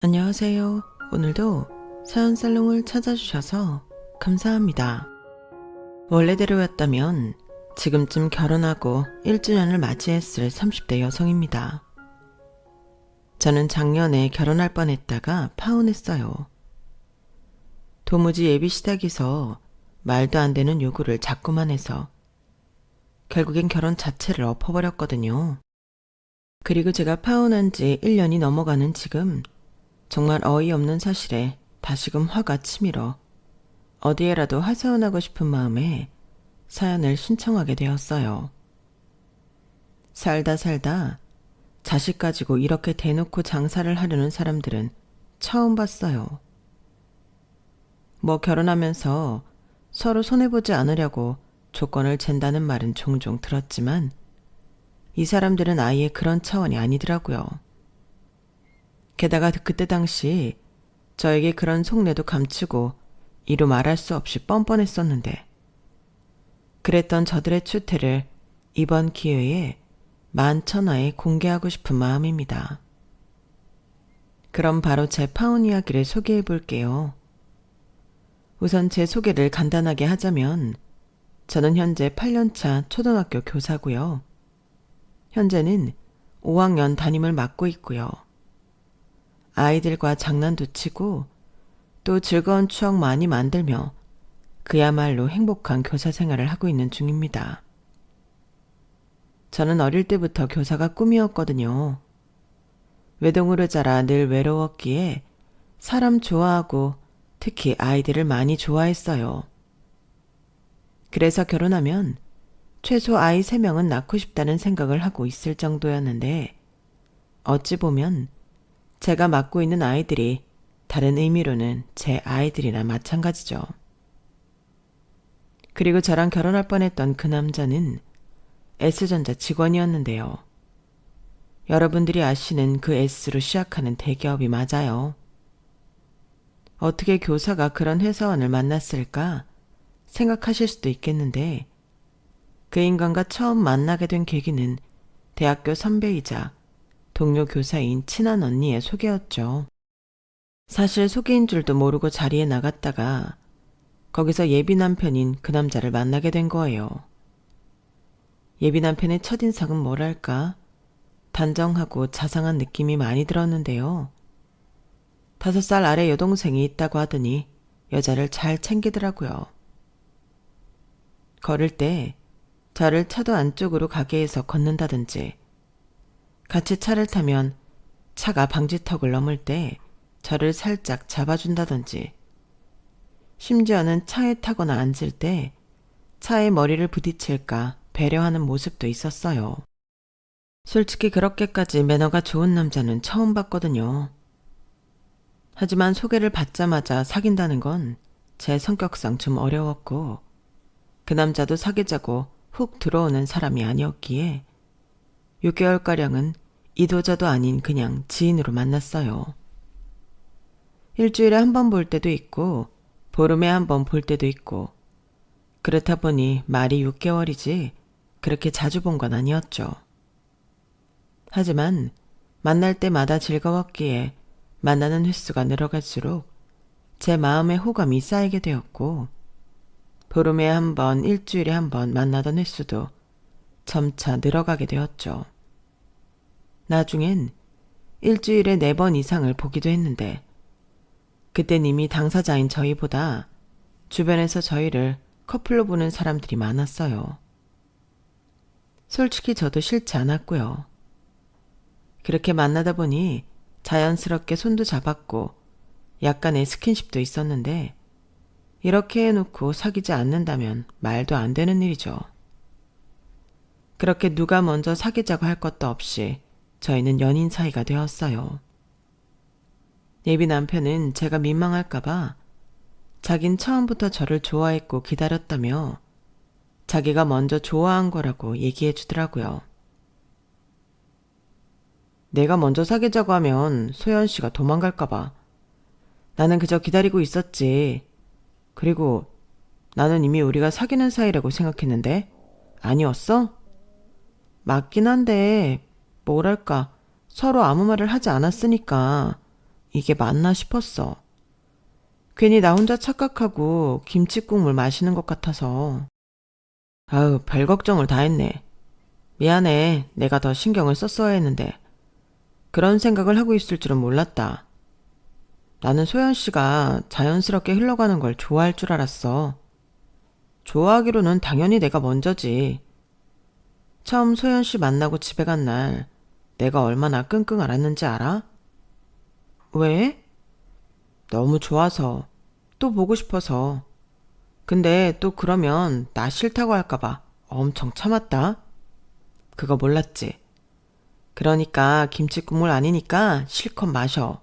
안녕하세요. 오늘도 사연살롱을 찾아주셔서 감사합니다. 원래대로였다면 지금쯤 결혼하고 1주년을 맞이했을 30대 여성입니다. 저는 작년에 결혼할 뻔했다가 파혼했어요. 도무지 예비 시댁에서 말도 안 되는 요구를 자꾸만 해서 결국엔 결혼 자체를 엎어버렸거든요. 그리고 제가 파혼한 지 1년이 넘어가는 지금 정말 어이없는 사실에 다시금 화가 치밀어 어디에라도 하소연하고 싶은 마음에 사연을 신청하게 되었어요. 살다 자식 가지고 이렇게 대놓고 장사를 하려는 사람들은 처음 봤어요. 결혼하면서 서로 손해보지 않으려고 조건을 잰다는 말은 종종 들었지만 이 사람들은 아예 그런 차원이 아니더라고요. 게다가 그때 당시 저에게 그런 속내도 감추고 이루 말할 수 없이 뻔뻔했었는데 그랬던 저들의 추태를 이번 기회에 만천하에 공개하고 싶은 마음입니다. 그럼 바로 제 파혼 이야기를 소개해 볼게요. 우선 제 소개를 간단하게 하자면 저는 현재 8년차 초등학교 교사고요. 현재는 5학년 담임을 맡고 있고요. 아이들과 장난도 치고 또 즐거운 추억 많이 만들며 그야말로 행복한 교사 생활을 하고 있는 중입니다. 저는 어릴 때부터 교사가 꿈이었거든요. 외동으로 자라 늘 외로웠기에 사람 좋아하고 특히 아이들을 많이 좋아했어요. 그래서 결혼하면 최소 아이 3명은 낳고 싶다는 생각을 하고 있을 정도였는데 어찌 보면 제가 맡고 있는 아이들이 다른 의미로는 제 아이들이나 마찬가지죠. 그리고 저랑 결혼할 뻔했던 그 남자는 S전자 직원이었는데요. 여러분들이 아시는 그 S로 시작하는 대기업이 맞아요. 어떻게 교사가 그런 회사원을 만났을까 생각하실 수도 있겠는데 그 인간과 처음 만나게 된 계기는 대학교 선배이자 동료 교사인 친한 언니의 소개였죠. 사실 소개인 줄도 모르고 자리에 나갔다가 거기서 예비 남편인 그 남자를 만나게 된 거예요. 예비 남편의 첫인상은 뭐랄까 단정하고 자상한 느낌이 많이 들었는데요. 5살 아래 여동생이 있다고 하더니 여자를 잘 챙기더라고요. 걸을 때 저를 차도 안쪽으로 가게 해서 걷는다든지 같이 차를 타면 차가 방지턱을 넘을 때 저를 살짝 잡아준다든지 심지어는 차에 타거나 앉을 때 차에 머리를 부딪힐까 배려하는 모습도 있었어요. 솔직히 그렇게까지 매너가 좋은 남자는 처음 봤거든요. 하지만 소개를 받자마자 사귄다는 건 제 성격상 좀 어려웠고 그 남자도 사귀자고 훅 들어오는 사람이 아니었기에 6개월가량은 이도저도 아닌 그냥 지인으로 만났어요. 일주일에 한 번 볼 때도 있고 보름에 한 번 볼 때도 있고 그렇다 보니 말이 6개월이지 그렇게 자주 본 건 아니었죠. 하지만 만날 때마다 즐거웠기에 만나는 횟수가 늘어갈수록 제 마음에 호감이 쌓이게 되었고 보름에 한 번, 일주일에 한 번 만나던 횟수도 점차 늘어가게 되었죠. 나중엔 일주일에 4번 이상을 보기도 했는데 그땐 이미 당사자인 저희보다 주변에서 저희를 커플로 보는 사람들이 많았어요. 솔직히 저도 싫지 않았고요. 그렇게 만나다 보니 자연스럽게 손도 잡았고 약간의 스킨십도 있었는데 이렇게 해놓고 사귀지 않는다면 말도 안 되는 일이죠. 그렇게 누가 먼저 사귀자고 할 것도 없이 저희는 연인 사이가 되었어요. 예비 남편은 제가 민망할까봐 자긴 처음부터 저를 좋아했고 기다렸다며 자기가 먼저 좋아한 거라고 얘기해 주더라고요. 내가 먼저 사귀자고 하면 소연 씨가 도망갈까봐. 나는 그저 기다리고 있었지. 그리고 나는 이미 우리가 사귀는 사이라고 생각했는데 아니었어? 맞긴 한데 뭐랄까 서로 아무 말을 하지 않았으니까 이게 맞나 싶었어. 괜히 나 혼자 착각하고 김치국물 마시는 것 같아서. 아유, 별 걱정을 다 했네. 미안해. 내가 더 신경을 썼어야 했는데. 그런 생각을 하고 있을 줄은 몰랐다. 나는 소연 씨가 자연스럽게 흘러가는 걸 좋아할 줄 알았어. 좋아하기로는 당연히 내가 먼저지. 처음 소연 씨 만나고 집에 간 날 내가 얼마나 끙끙 앓았는지 알아? 왜? 너무 좋아서. 또 보고 싶어서. 근데 또 그러면 나 싫다고 할까봐 엄청 참았다. 그거 몰랐지. 그러니까 김치 국물 아니니까 실컷 마셔.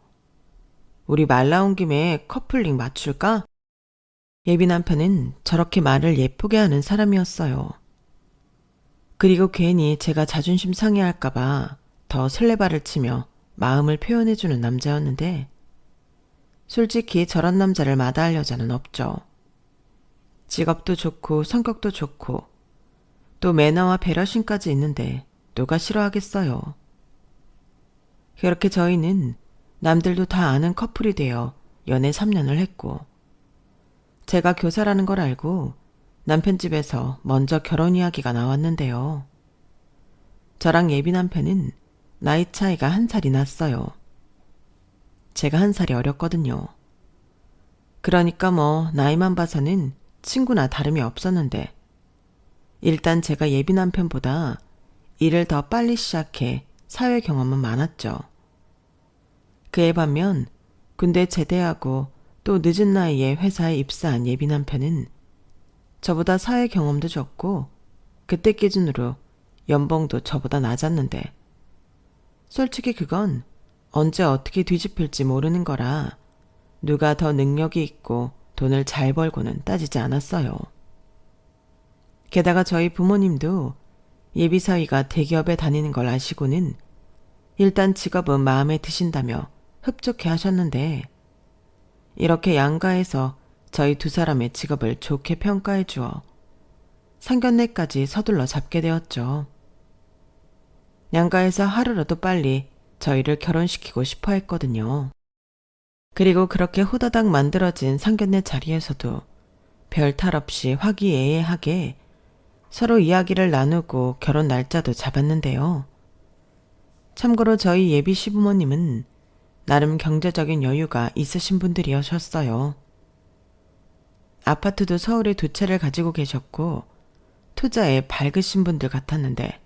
우리 말 나온 김에 커플링 맞출까? 예비 남편은 저렇게 말을 예쁘게 하는 사람이었어요. 그리고 괜히 제가 자존심 상해할까봐 더 설레발을 치며 마음을 표현해주는 남자였는데 솔직히 저런 남자를 마다할 여자는 없죠. 직업도 좋고 성격도 좋고 또 매너와 배려심까지 있는데 누가 싫어하겠어요. 그렇게 저희는 남들도 다 아는 커플이 되어 연애 3년을 했고 제가 교사라는 걸 알고 남편 집에서 먼저 결혼 이야기가 나왔는데요. 저랑 예비 남편은 나이 차이가 1살이 났어요. 제가 1살이 어렸거든요. 그러니까 뭐 나이만 봐서는 친구나 다름이 없었는데 일단 제가 예비 남편보다 일을 더 빨리 시작해 사회 경험은 많았죠. 그에 반면 군대 제대하고 또 늦은 나이에 회사에 입사한 예비 남편은 저보다 사회 경험도 적고 그때 기준으로 연봉도 저보다 낮았는데 솔직히 그건 언제 어떻게 뒤집힐지 모르는 거라 누가 더 능력이 있고 돈을 잘 벌고는 따지지 않았어요. 게다가 저희 부모님도 예비 사위가 대기업에 다니는 걸 아시고는 일단 직업은 마음에 드신다며 흡족해 하셨는데 이렇게 양가해서 저희 두 사람의 직업을 좋게 평가해 주어 상견례까지 서둘러 잡게 되었죠. 양가에서 하루라도 빨리 저희를 결혼시키고 싶어 했거든요. 그리고 그렇게 호다닥 만들어진 상견례 자리에서도 별 탈 없이 화기애애하게 서로 이야기를 나누고 결혼 날짜도 잡았는데요. 참고로 저희 예비 시부모님은 나름 경제적인 여유가 있으신 분들이셨어요. 아파트도 서울에 2채를 가지고 계셨고 투자에 밝으신 분들 같았는데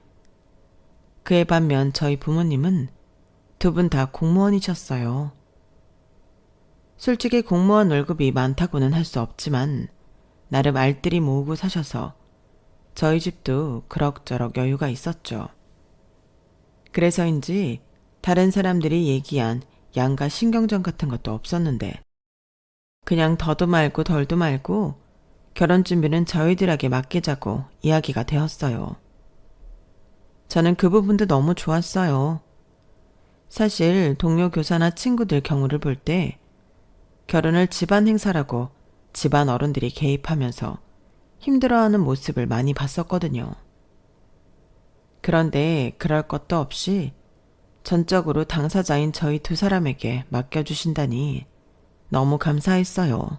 그에 반면 저희 부모님은 2분 다 공무원이셨어요. 솔직히 공무원 월급이 많다고는 할 수 없지만 나름 알뜰히 모으고 사셔서 저희 집도 그럭저럭 여유가 있었죠. 그래서인지 다른 사람들이 얘기한 양가 신경전 같은 것도 없었는데 그냥 더도 말고 덜도 말고 결혼 준비는 저희들에게 맡기자고 이야기가 되었어요. 저는 그 부분도 너무 좋았어요. 사실 동료 교사나 친구들 경우를 볼 때 결혼을 집안 행사라고 집안 어른들이 개입하면서 힘들어하는 모습을 많이 봤었거든요. 그런데 그럴 것도 없이 전적으로 당사자인 저희 2사람에게 맡겨주신다니 너무 감사했어요.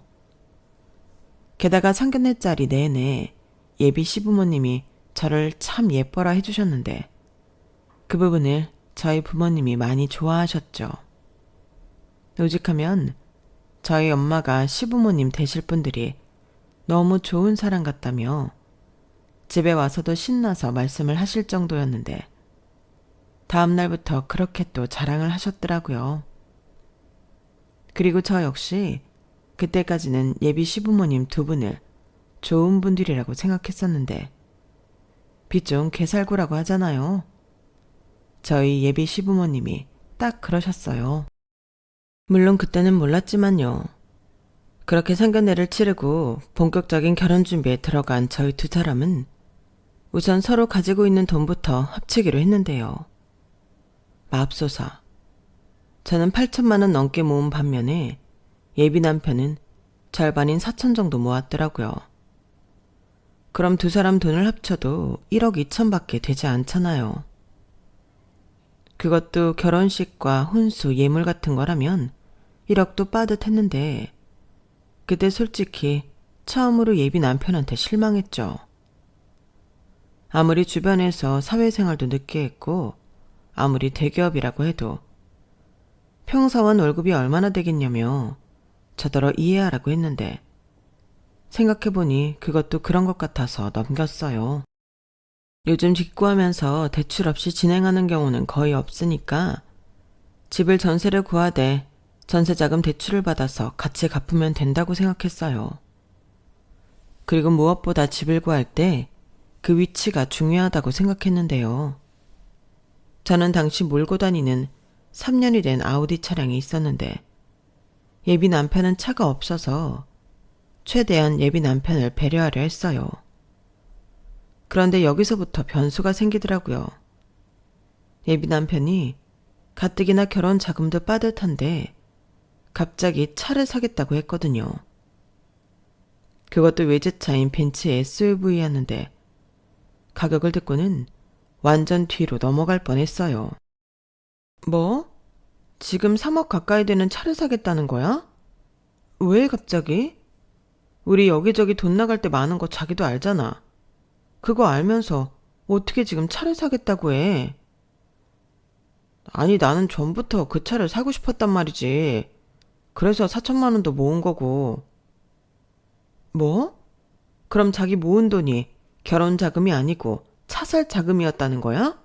게다가 상견례자리 내내 예비 시부모님이 저를 참 예뻐라 해주셨는데 그 부분을 저희 부모님이 많이 좋아하셨죠. 오직하면 저희 엄마가 시부모님 되실 분들이 너무 좋은 사람 같다며 집에 와서도 신나서 말씀을 하실 정도였는데 다음 날부터 그렇게 또 자랑을 하셨더라고요. 그리고 저 역시 그때까지는 예비 시부모님 2분을 좋은 분들이라고 생각했었는데 빚좀 개살구라고 하잖아요. 저희 예비 시부모님이 딱 그러셨어요. 물론 그때는 몰랐지만요. 그렇게 상견례를 치르고 본격적인 결혼 준비에 들어간 저희 2사람은 우선 서로 가지고 있는 돈부터 합치기로 했는데요. 맙소사. 저는 8천만 원 넘게 모은 반면에 예비 남편은 절반인 4천 정도 모았더라고요. 그럼 2사람 돈을 합쳐도 1억 2천밖에 되지 않잖아요. 그것도 결혼식과 혼수, 예물 같은 거라면 1억도 빠듯했는데 그때 솔직히 처음으로 예비 남편한테 실망했죠. 아무리 주변에서 사회생활도 늦게 했고 아무리 대기업이라고 해도 평사원 월급이 얼마나 되겠냐며 저더러 이해하라고 했는데 생각해보니 그것도 그런 것 같아서 넘겼어요. 요즘 직구하면서 대출 없이 진행하는 경우는 거의 없으니까 집을 전세를 구하되 전세자금 대출을 받아서 같이 갚으면 된다고 생각했어요. 그리고 무엇보다 집을 구할 때 그 위치가 중요하다고 생각했는데요. 저는 당시 몰고 다니는 3년이 된 아우디 차량이 있었는데 예비 남편은 차가 없어서 최대한 예비 남편을 배려하려 했어요. 그런데 여기서부터 변수가 생기더라고요. 예비 남편이 가뜩이나 결혼 자금도 빠듯한데 갑자기 차를 사겠다고 했거든요. 그것도 외제차인 벤츠 SUV였는데 가격을 듣고는 완전 뒤로 넘어갈 뻔했어요. 뭐? 지금 3억 가까이 되는 차를 사겠다는 거야? 왜 갑자기? 우리 여기저기 돈 나갈 때 많은 거 자기도 알잖아. 그거 알면서 어떻게 지금 차를 사겠다고 해? 아니, 나는 전부터 그 차를 사고 싶었단 말이지. 그래서 4천만 원도 모은 거고. 뭐? 그럼 자기 모은 돈이 결혼 자금이 아니고 차 살 자금이었다는 거야?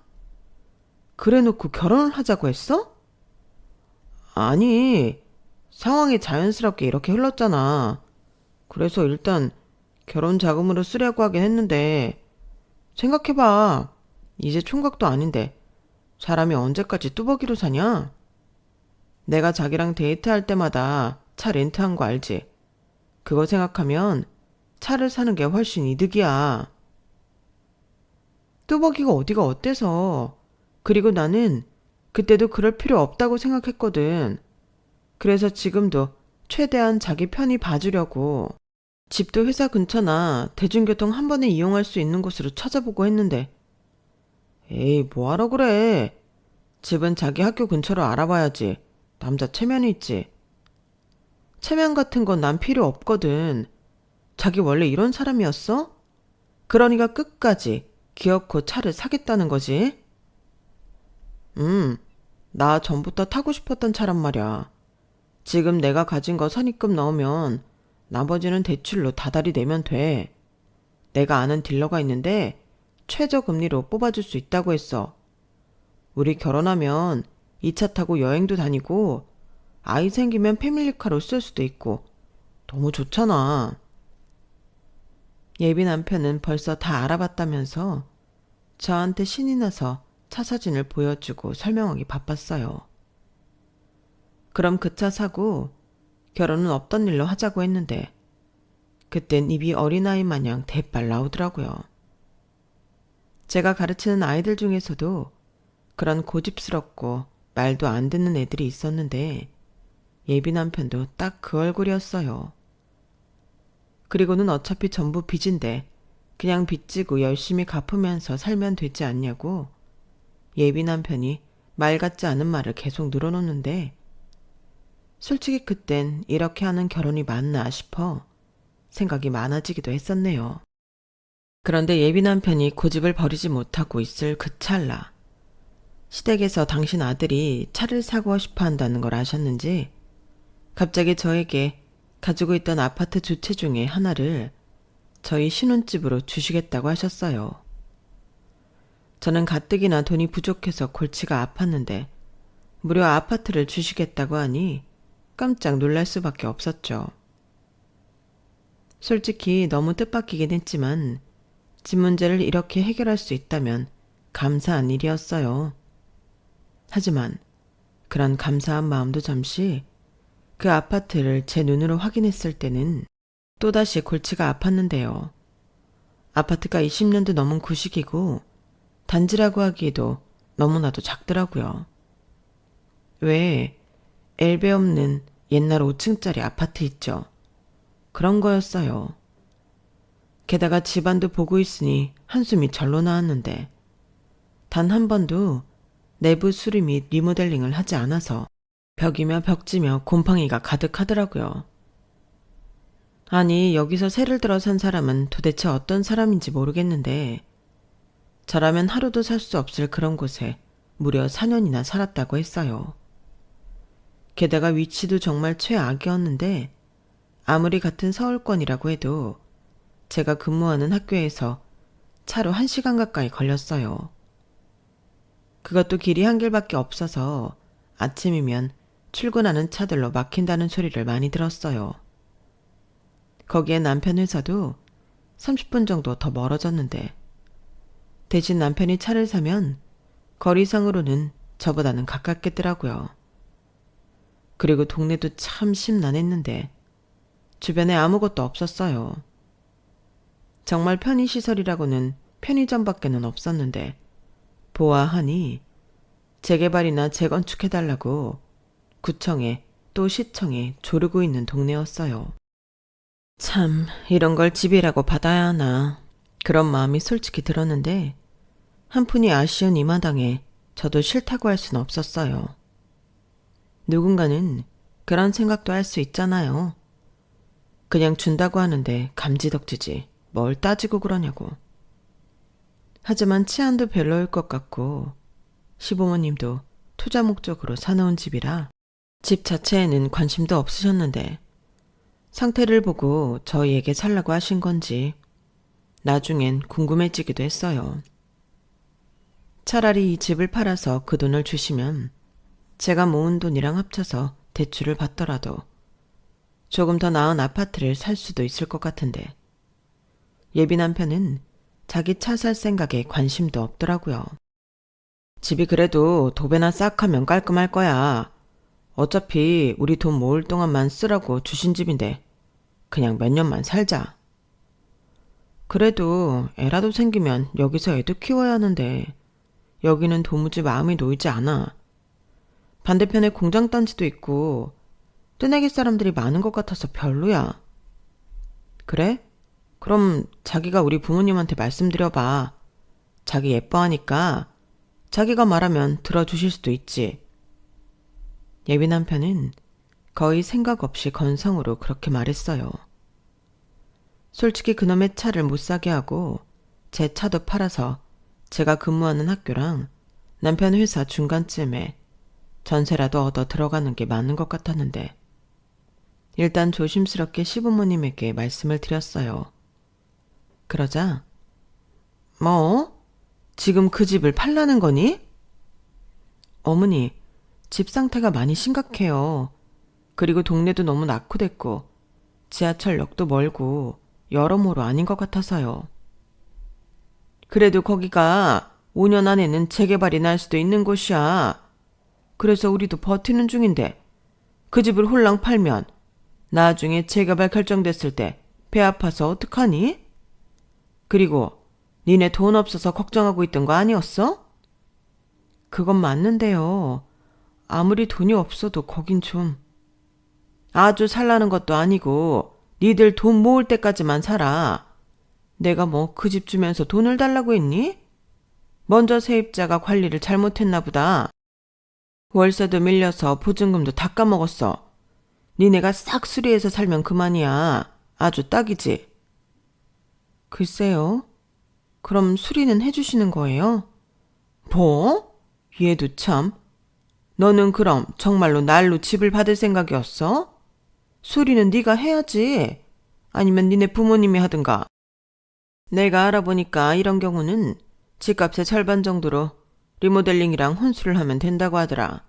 그래 놓고 결혼을 하자고 했어? 아니, 상황이 자연스럽게 이렇게 흘렀잖아. 그래서 일단 결혼 자금으로 쓰려고 하긴 했는데 생각해봐. 이제 총각도 아닌데 사람이 언제까지 뚜벅이로 사냐? 내가 자기랑 데이트할 때마다 차 렌트한 거 알지? 그거 생각하면 차를 사는 게 훨씬 이득이야. 뚜벅이가 어디가 어때서. 그리고 나는 그때도 그럴 필요 없다고 생각했거든. 그래서 지금도 최대한 자기 편히 봐주려고 집도 회사 근처나 대중교통 한 번에 이용할 수 있는 곳으로 찾아보고 했는데 에이, 뭐하러 그래. 집은 자기 학교 근처로 알아봐야지. 남자 체면이 있지. 체면 같은 건 난 필요 없거든. 자기 원래 이런 사람이었어? 그러니까 끝까지 기어코 차를 사겠다는 거지. 나 전부터 타고 싶었던 차란 말이야. 지금 내가 가진 거 선입금 넣으면 나머지는 대출로 다달이 내면 돼. 내가 아는 딜러가 있는데 최저금리로 뽑아줄 수 있다고 했어. 우리 결혼하면 이 차 타고 여행도 다니고 아이 생기면 패밀리카로 쓸 수도 있고 너무 좋잖아. 예비 남편은 벌써 다 알아봤다면서 저한테 신이 나서 차 사진을 보여주고 설명하기 바빴어요. 그럼 그 차 사고 결혼은 없던 일로 하자고 했는데 그땐 입이 어린아이 마냥 대빨 나오더라고요. 제가 가르치는 아이들 중에서도 그런 고집스럽고 말도 안 듣는 애들이 있었는데 예비 남편도 딱 그 얼굴이었어요. 그리고는 어차피 전부 빚인데 그냥 빚지고 열심히 갚으면서 살면 되지 않냐고 예비 남편이 말 같지 않은 말을 계속 늘어놓는데 솔직히 그땐 이렇게 하는 결혼이 맞나 싶어 생각이 많아지기도 했었네요. 그런데 예비 남편이 고집을 버리지 못하고 있을 그 찰나 시댁에서 당신 아들이 차를 사고 싶어 한다는 걸 아셨는지 갑자기 저에게 가지고 있던 아파트 두 채 중에 하나를 저희 신혼집으로 주시겠다고 하셨어요. 저는 가뜩이나 돈이 부족해서 골치가 아팠는데 무려 아파트를 주시겠다고 하니 깜짝 놀랄 수밖에 없었죠. 솔직히 너무 뜻밖이긴 했지만 집 문제를 이렇게 해결할 수 있다면 감사한 일이었어요. 하지만 그런 감사한 마음도 잠시 그 아파트를 제 눈으로 확인했을 때는 또다시 골치가 아팠는데요. 아파트가 20년도 넘은 구식이고 단지라고 하기에도 너무나도 작더라고요. 왜 엘베 없는 옛날 5층짜리 아파트 있죠. 그런 거였어요. 게다가 집안도 보고 있으니 한숨이 절로 나왔는데 단 한 번도 내부 수리 및 리모델링을 하지 않아서 벽이며 벽지며 곰팡이가 가득하더라고요. 아니, 여기서 새를 들어 산 사람은 도대체 어떤 사람인지 모르겠는데 저라면 하루도 살 수 없을 그런 곳에 무려 4년이나 살았다고 했어요. 게다가 위치도 정말 최악이었는데 아무리 같은 서울권이라고 해도 제가 근무하는 학교에서 차로 1시간 가까이 걸렸어요. 그것도 길이 한 길밖에 없어서 아침이면 출근하는 차들로 막힌다는 소리를 많이 들었어요. 거기에 남편 회사도 30분 정도 더 멀어졌는데 대신 남편이 차를 사면 거리상으로는 저보다는 가깝겠더라고요. 그리고 동네도 참 심란했는데 주변에 아무것도 없었어요. 정말 편의시설이라고는 편의점밖에는 없었는데 보아하니 재개발이나 재건축해달라고 구청에 또 시청에 조르고 있는 동네였어요. 참, 이런 걸 집이라고 받아야 하나 그런 마음이 솔직히 들었는데 한푼이 아쉬운 이 마당에 저도 싫다고 할 순 없었어요. 누군가는 그런 생각도 할 수 있잖아요. 그냥 준다고 하는데 감지덕지지 뭘 따지고 그러냐고. 하지만 치안도 별로일 것 같고 시부모님도 투자 목적으로 사놓은 집이라 집 자체에는 관심도 없으셨는데 상태를 보고 저희에게 살라고 하신 건지 나중엔 궁금해지기도 했어요. 차라리 이 집을 팔아서 그 돈을 주시면 제가 모은 돈이랑 합쳐서 대출을 받더라도 조금 더 나은 아파트를 살 수도 있을 것 같은데 예비 남편은 자기 차 살 생각에 관심도 없더라고요. 집이 그래도 도배나 싹 하면 깔끔할 거야. 어차피 우리 돈 모을 동안만 쓰라고 주신 집인데 그냥 몇 년만 살자. 그래도 애라도 생기면 여기서 애도 키워야 하는데 여기는 도무지 마음이 놓이지 않아. 반대편에 공장단지도 있고 뜨내기 사람들이 많은 것 같아서 별로야. 그래? 그럼 자기가 우리 부모님한테 말씀드려봐. 자기 예뻐하니까 자기가 말하면 들어주실 수도 있지. 예비 남편은 거의 생각 없이 건성으로 그렇게 말했어요. 솔직히 그놈의 차를 못 사게 하고 제 차도 팔아서 제가 근무하는 학교랑 남편 회사 중간쯤에 전세라도 얻어 들어가는 게 맞는 것 같았는데 일단 조심스럽게 시부모님에게 말씀을 드렸어요. 그러자 뭐? 지금 그 집을 팔라는 거니? 어머니, 집 상태가 많이 심각해요. 그리고 동네도 너무 낙후됐고 지하철역도 멀고 여러모로 아닌 것 같아서요. 그래도 거기가 5년 안에는 재개발이 날 수도 있는 곳이야. 그래서 우리도 버티는 중인데 그 집을 홀랑 팔면 나중에 재개발 결정됐을 때 배 아파서 어떡하니? 그리고 니네 돈 없어서 걱정하고 있던 거 아니었어? 그건 맞는데요. 아무리 돈이 없어도 거긴 좀. 아주 살라는 것도 아니고 니들 돈 모을 때까지만 살아. 내가 뭐 그 집 주면서 돈을 달라고 했니? 먼저 세입자가 관리를 잘못했나 보다. 월세도 밀려서 보증금도 다 까먹었어. 니네가 싹 수리해서 살면 그만이야. 아주 딱이지. 글쎄요. 그럼 수리는 해주시는 거예요? 뭐? 얘도 참. 너는 그럼 정말로 날로 집을 받을 생각이었어? 수리는 네가 해야지. 아니면 니네 부모님이 하든가. 내가 알아보니까 이런 경우는 집값의 절반 정도로 리모델링이랑 혼수를 하면 된다고 하더라.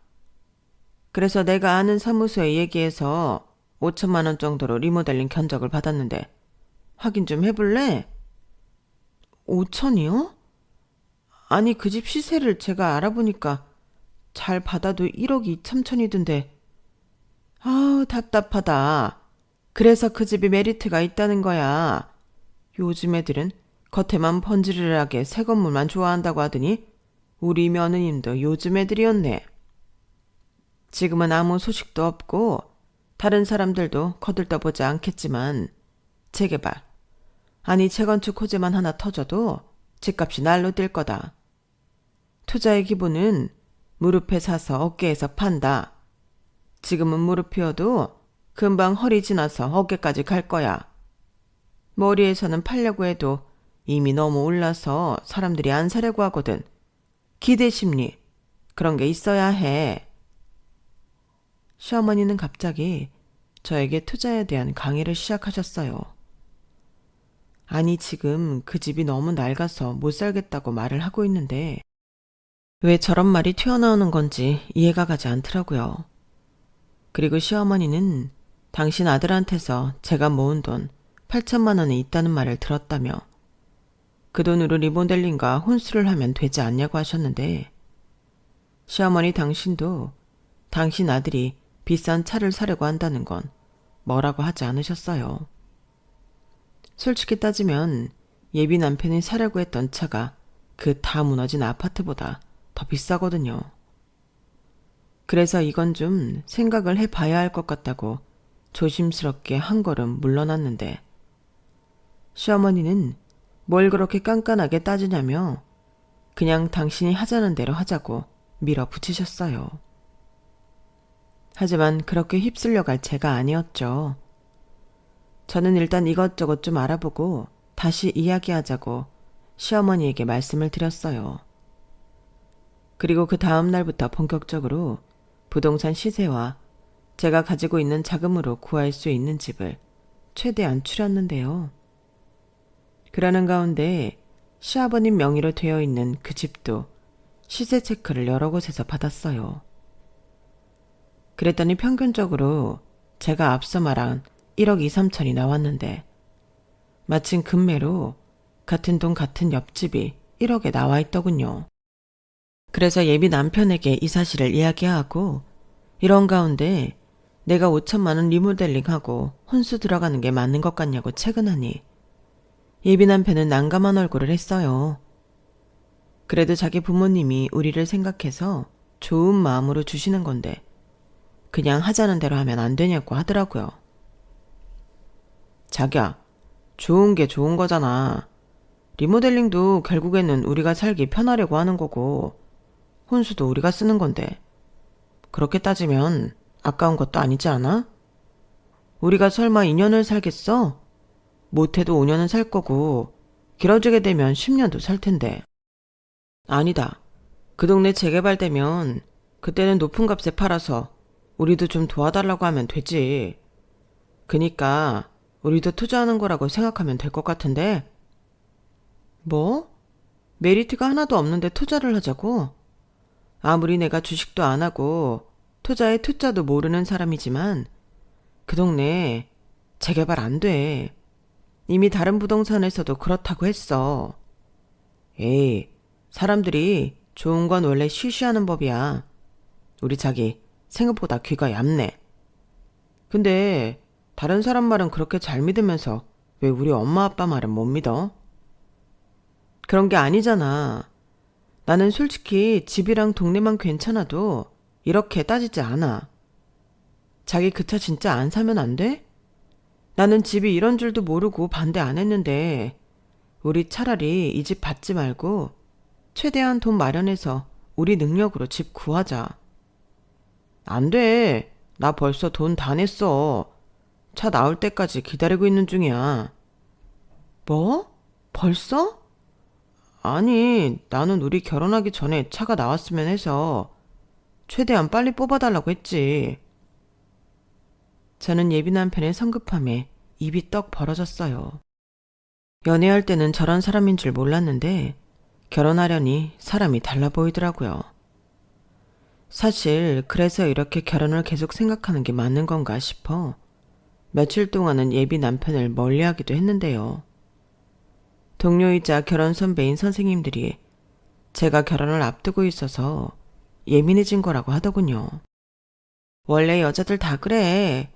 그래서 내가 아는 사무소에 얘기해서 5천만 원 정도로 리모델링 견적을 받았는데 확인 좀 해볼래? 5천이요? 아니 그 집 시세를 제가 알아보니까 잘 받아도 1억 2천천이던데. 아우 답답하다. 그래서 그 집이 메리트가 있다는 거야. 요즘 애들은 겉에만 번지르르하게 새 건물만 좋아한다고 하더니 우리 며느님도 요즘 애들이었네. 지금은 아무 소식도 없고 다른 사람들도 거들떠보지 않겠지만 재개발, 아니 재건축 호재만 하나 터져도 집값이 날로 뛸 거다. 투자의 기본은 무릎에 사서 어깨에서 판다. 지금은 무릎 휘어도 금방 허리 지나서 어깨까지 갈 거야. 머리에서는 팔려고 해도 이미 너무 올라서 사람들이 안 사려고 하거든. 기대 심리, 그런 게 있어야 해. 시어머니는 갑자기 저에게 투자에 대한 강의를 시작하셨어요. 아니, 지금 그 집이 너무 낡아서 못 살겠다고 말을 하고 있는데 왜 저런 말이 튀어나오는 건지 이해가 가지 않더라고요. 그리고 시어머니는 당신 아들한테서 제가 모은 돈 8천만 원이 있다는 말을 들었다며 그 돈으로 리모델링과 혼수를 하면 되지 않냐고 하셨는데, 시어머니 당신도 당신 아들이 비싼 차를 사려고 한다는 건 뭐라고 하지 않으셨어요. 솔직히 따지면 예비 남편이 사려고 했던 차가 그 다 무너진 아파트보다 더 비싸거든요. 그래서 이건 좀 생각을 해봐야 할 것 같다고 조심스럽게 한 걸음 물러났는데, 시어머니는 뭘 그렇게 깐깐하게 따지냐며 그냥 당신이 하자는 대로 하자고 밀어붙이셨어요. 하지만 그렇게 휩쓸려 갈 제가 아니었죠. 저는 일단 이것저것 좀 알아보고 다시 이야기하자고 시어머니에게 말씀을 드렸어요. 그리고 그 다음 날부터 본격적으로 부동산 시세와 제가 가지고 있는 자금으로 구할 수 있는 집을 최대한 추렸는데요. 그러는 가운데 시아버님 명의로 되어 있는 그 집도 시세 체크를 여러 곳에서 받았어요. 그랬더니 평균적으로 제가 앞서 말한 1억 2, 3천이 나왔는데 마침 급매로 같은 동 같은 옆집이 1억에 나와 있더군요. 그래서 예비 남편에게 이 사실을 이야기하고 이런 가운데 내가 5천만 원 리모델링하고 혼수 들어가는 게 맞는 것 같냐고 채근하니 예비 남편은 난감한 얼굴을 했어요. 그래도 자기 부모님이 우리를 생각해서 좋은 마음으로 주시는 건데 그냥 하자는 대로 하면 안 되냐고 하더라고요. 자기야, 좋은 게 좋은 거잖아. 리모델링도 결국에는 우리가 살기 편하려고 하는 거고 혼수도 우리가 쓰는 건데 그렇게 따지면 아까운 것도 아니지 않아? 우리가 설마 2년을 살겠어? 못해도 5년은 살 거고 길어지게 되면 10년도 살 텐데. 아니다. 그 동네 재개발되면 그때는 높은 값에 팔아서 우리도 좀 도와달라고 하면 되지. 그니까 우리도 투자하는 거라고 생각하면 될 것 같은데. 뭐? 메리트가 하나도 없는데 투자를 하자고? 아무리 내가 주식도 안 하고 투자의 투자도 모르는 사람이지만 그 동네 재개발 안 돼. 이미 다른 부동산에서도 그렇다고 했어. 에이, 사람들이 좋은 건 원래 쉬쉬하는 법이야. 우리 자기 생각보다 귀가 얇네. 근데 다른 사람 말은 그렇게 잘 믿으면서 왜 우리 엄마 아빠 말은 못 믿어? 그런 게 아니잖아. 나는 솔직히 집이랑 동네만 괜찮아도 이렇게 따지지 않아. 자기 그 차 진짜 안 사면 안 돼? 나는 집이 이런 줄도 모르고 반대 안 했는데 우리 차라리 이 집 받지 말고 최대한 돈 마련해서 우리 능력으로 집 구하자. 안 돼. 나 벌써 돈 다 냈어. 차 나올 때까지 기다리고 있는 중이야. 뭐? 벌써? 아니, 나는 우리 결혼하기 전에 차가 나왔으면 해서 최대한 빨리 뽑아달라고 했지. 저는 예비 남편의 성급함에 입이 떡 벌어졌어요. 연애할 때는 저런 사람인 줄 몰랐는데 결혼하려니 사람이 달라 보이더라고요. 사실 그래서 이렇게 결혼을 계속 생각하는 게 맞는 건가 싶어 며칠 동안은 예비 남편을 멀리하기도 했는데요. 동료이자 결혼 선배인 선생님들이 제가 결혼을 앞두고 있어서 예민해진 거라고 하더군요. 원래 여자들 다 그래.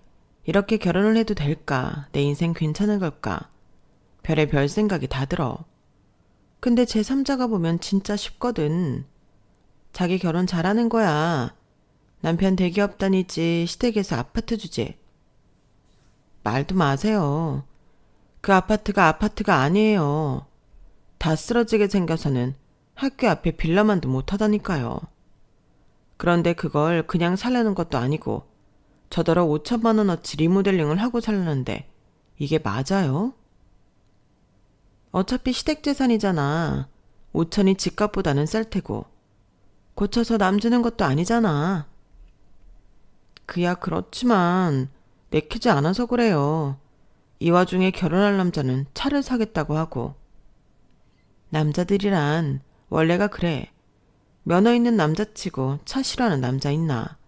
이렇게 결혼을 해도 될까? 내 인생 괜찮은 걸까? 별의별 생각이 다 들어. 근데 제3자가 보면 진짜 쉽거든. 자기 결혼 잘하는 거야. 남편 대기업 다니지, 시댁에서 아파트 주지. 말도 마세요. 그 아파트가 아니에요. 다 쓰러지게 생겨서는 학교 앞에 빌라만도 못하다니까요. 그런데 그걸 그냥 살려는 것도 아니고 저더러 5천만 원어치 리모델링을 하고 살라는데 이게 맞아요? 어차피 시댁재산이잖아. 5천이 집값보다는 쌀 테고 고쳐서 남 주는 것도 아니잖아. 그야 그렇지만 내키지 않아서 그래요. 이 와중에 결혼할 남자는 차를 사겠다고 하고. 남자들이란 원래가 그래. 면허 있는 남자치고 차 싫어하는 남자 있나.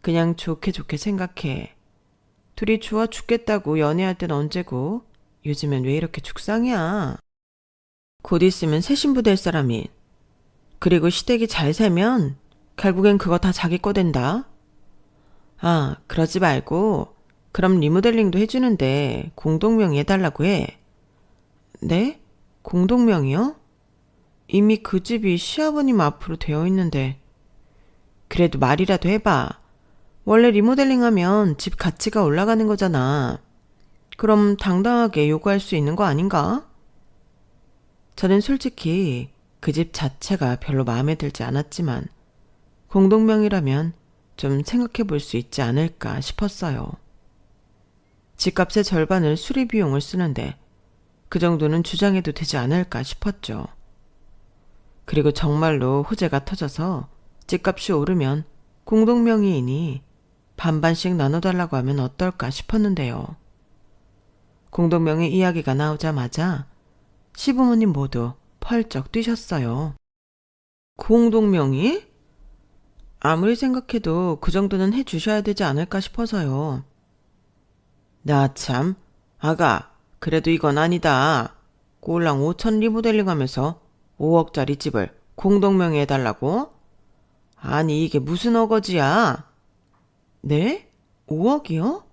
그냥 좋게 좋게 생각해. 둘이 좋아 죽겠다고 연애할 땐 언제고 요즘엔 왜 이렇게 죽상이야. 곧 있으면 새 신부 될 사람이. 그리고 시댁이 잘 살면 결국엔 그거 다 자기 거 된다. 아, 그러지 말고 그럼 리모델링도 해주는데 공동명의 해달라고 해. 네? 공동명의요? 이미 그 집이 시아버님 앞으로 되어 있는데. 그래도 말이라도 해봐. 원래 리모델링하면 집 가치가 올라가는 거잖아. 그럼 당당하게 요구할 수 있는 거 아닌가? 저는 솔직히 그 집 자체가 별로 마음에 들지 않았지만 공동명의라면 좀 생각해 볼 수 있지 않을까 싶었어요. 집값의 절반을 수리 비용을 쓰는데 그 정도는 주장해도 되지 않을까 싶었죠. 그리고 정말로 호재가 터져서 집값이 오르면 공동명의이니 반반씩 나눠달라고 하면 어떨까 싶었는데요. 공동명의 이야기가 나오자마자 시부모님 모두 펄쩍 뛰셨어요. 공동명의? 아무리 생각해도 그 정도는 해주셔야 되지 않을까 싶어서요. 나 참, 아가, 그래도 이건 아니다. 꼴랑 5천 리모델링 하면서 5억짜리 집을 공동명의 해달라고? 아니 이게 무슨 어거지야? 네? 5억이요?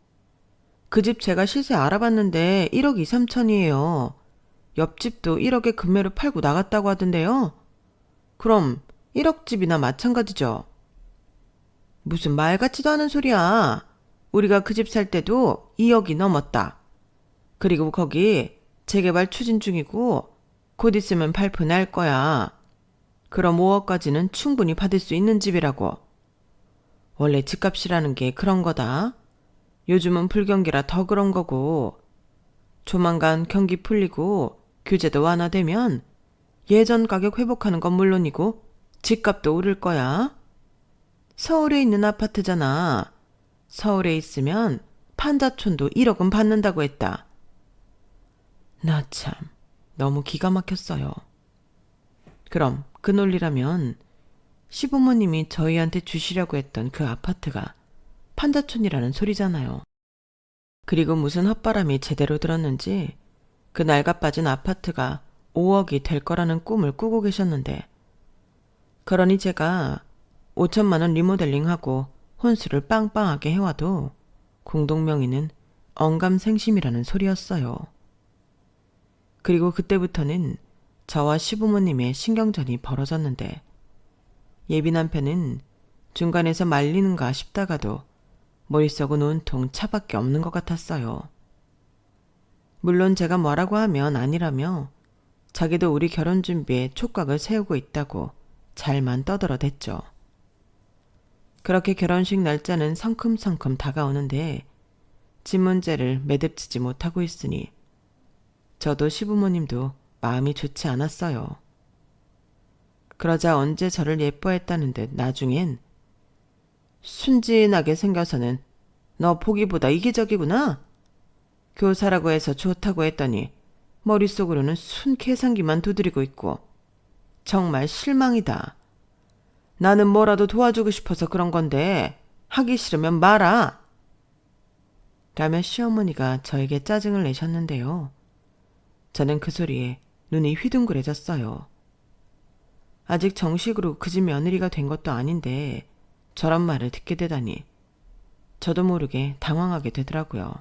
그 집 제가 시세 알아봤는데 1억 2, 3천이에요. 옆집도 1억에 금매로 팔고 나갔다고 하던데요. 그럼 1억 집이나 마찬가지죠. 무슨 말 같지도 않은 소리야. 우리가 그 집 살 때도 2억이 넘었다. 그리고 거기 재개발 추진 중이고 곧 있으면 발표 날 거야. 그럼 5억까지는 충분히 받을 수 있는 집이라고. 원래 집값이라는 게 그런 거다. 요즘은 불경기라 더 그런 거고. 조만간 경기 풀리고 규제도 완화되면 예전 가격 회복하는 건 물론이고 집값도 오를 거야. 서울에 있는 아파트잖아. 서울에 있으면 판자촌도 1억은 받는다고 했다. 나 참, 너무 기가 막혔어요. 그럼 그 논리라면 시부모님이 저희한테 주시려고 했던 그 아파트가 판자촌이라는 소리잖아요. 그리고 무슨 헛바람이 제대로 들었는지 그 낡아빠진 아파트가 5억이 될 거라는 꿈을 꾸고 계셨는데, 그러니 제가 5천만 원 리모델링하고 혼수를 빵빵하게 해와도 공동명의는 언감생심이라는 소리였어요. 그리고 그때부터는 저와 시부모님의 신경전이 벌어졌는데, 예비 남편은 중간에서 말리는가 싶다가도 머릿속은 온통 차밖에 없는 것 같았어요. 물론 제가 뭐라고 하면 아니라며 자기도 우리 결혼 준비에 촉각을 세우고 있다고 잘만 떠들어댔죠. 그렇게 결혼식 날짜는 성큼성큼 다가오는데 집 문제를 매듭지지 못하고 있으니 저도 시부모님도 마음이 좋지 않았어요. 그러자 언제 저를 예뻐했다는 듯 나중엔 순진하게 생겨서는 너 보기보다 이기적이구나. 교사라고 해서 좋다고 했더니 머릿속으로는 순 계산기만 두드리고 있고 정말 실망이다. 나는 뭐라도 도와주고 싶어서 그런 건데 하기 싫으면 말아. 라며 시어머니가 저에게 짜증을 내셨는데요. 저는 그 소리에 눈이 휘둥그레졌어요. 아직 정식으로 그 집 며느리가 된 것도 아닌데 저런 말을 듣게 되다니 저도 모르게 당황하게 되더라고요.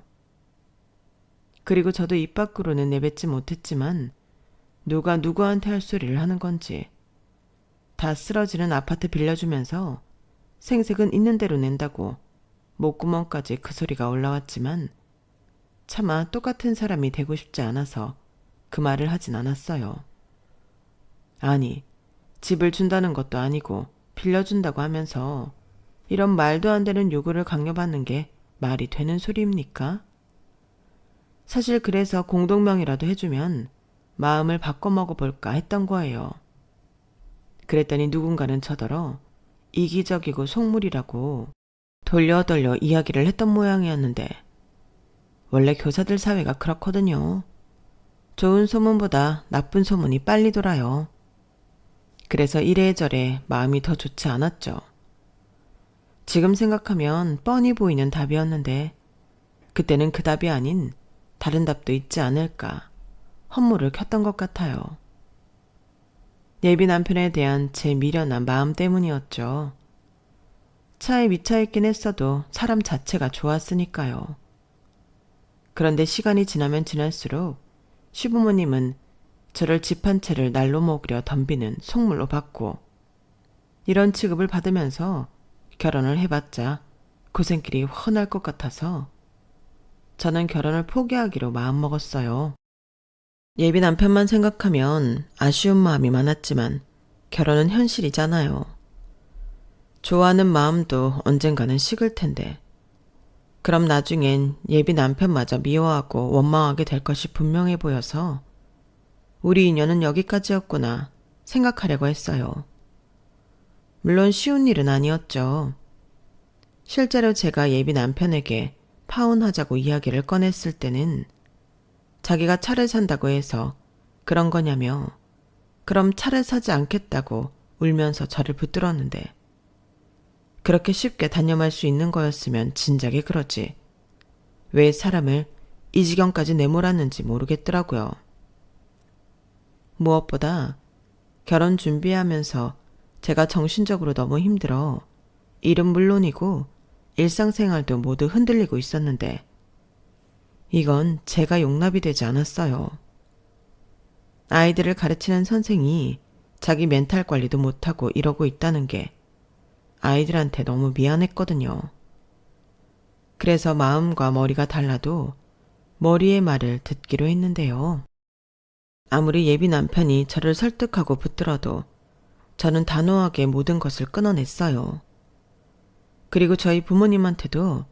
그리고 저도 입 밖으로는 내뱉지 못했지만 누가 누구한테 할 소리를 하는 건지, 다 쓰러지는 아파트 빌려주면서 생색은 있는 대로 낸다고 목구멍까지 그 소리가 올라왔지만 차마 똑같은 사람이 되고 싶지 않아서 그 말을 하진 않았어요. 아니, 집을 준다는 것도 아니고 빌려준다고 하면서 이런 말도 안 되는 요구를 강요받는 게 말이 되는 소리입니까? 사실 그래서 공동명이라도 해주면 마음을 바꿔 먹어볼까 했던 거예요. 그랬더니 누군가는 저더러 이기적이고 속물이라고 돌려 이야기를 했던 모양이었는데, 원래 교사들 사회가 그렇거든요. 좋은 소문보다 나쁜 소문이 빨리 돌아요. 그래서 이래저래 마음이 더 좋지 않았죠. 지금 생각하면 뻔히 보이는 답이었는데 그때는 그 답이 아닌 다른 답도 있지 않을까 헛물을 켰던 것 같아요. 예비 남편에 대한 제 미련한 마음 때문이었죠. 차에 미쳐있긴 했어도 사람 자체가 좋았으니까요. 그런데 시간이 지나면 지날수록 시부모님은 저를 집 한 채를 날로 먹으려 덤비는 속물로 봤고, 이런 취급을 받으면서 결혼을 해봤자 고생길이 훤할 것 같아서 저는 결혼을 포기하기로 마음먹었어요. 예비 남편만 생각하면 아쉬운 마음이 많았지만 결혼은 현실이잖아요. 좋아하는 마음도 언젠가는 식을 텐데, 그럼 나중엔 예비 남편마저 미워하고 원망하게 될 것이 분명해 보여서 우리 인연은 여기까지였구나 생각하려고 했어요. 물론 쉬운 일은 아니었죠. 실제로 제가 예비 남편에게 파혼하자고 이야기를 꺼냈을 때는 자기가 차를 산다고 해서 그런 거냐며, 그럼 차를 사지 않겠다고 울면서 저를 붙들었는데, 그렇게 쉽게 단념할 수 있는 거였으면 진작에 그러지. 왜 사람을 이 지경까지 내몰았는지 모르겠더라고요. 무엇보다 결혼 준비하면서 제가 정신적으로 너무 힘들어 일은 물론이고 일상생활도 모두 흔들리고 있었는데 이건 제가 용납이 되지 않았어요. 아이들을 가르치는 선생이 자기 멘탈 관리도 못하고 이러고 있다는 게 아이들한테 너무 미안했거든요. 그래서 마음과 머리가 달라도 머리의 말을 듣기로 했는데요. 아무리 예비 남편이 저를 설득하고 붙들어도 저는 단호하게 모든 것을 끊어냈어요. 그리고 저희 부모님한테도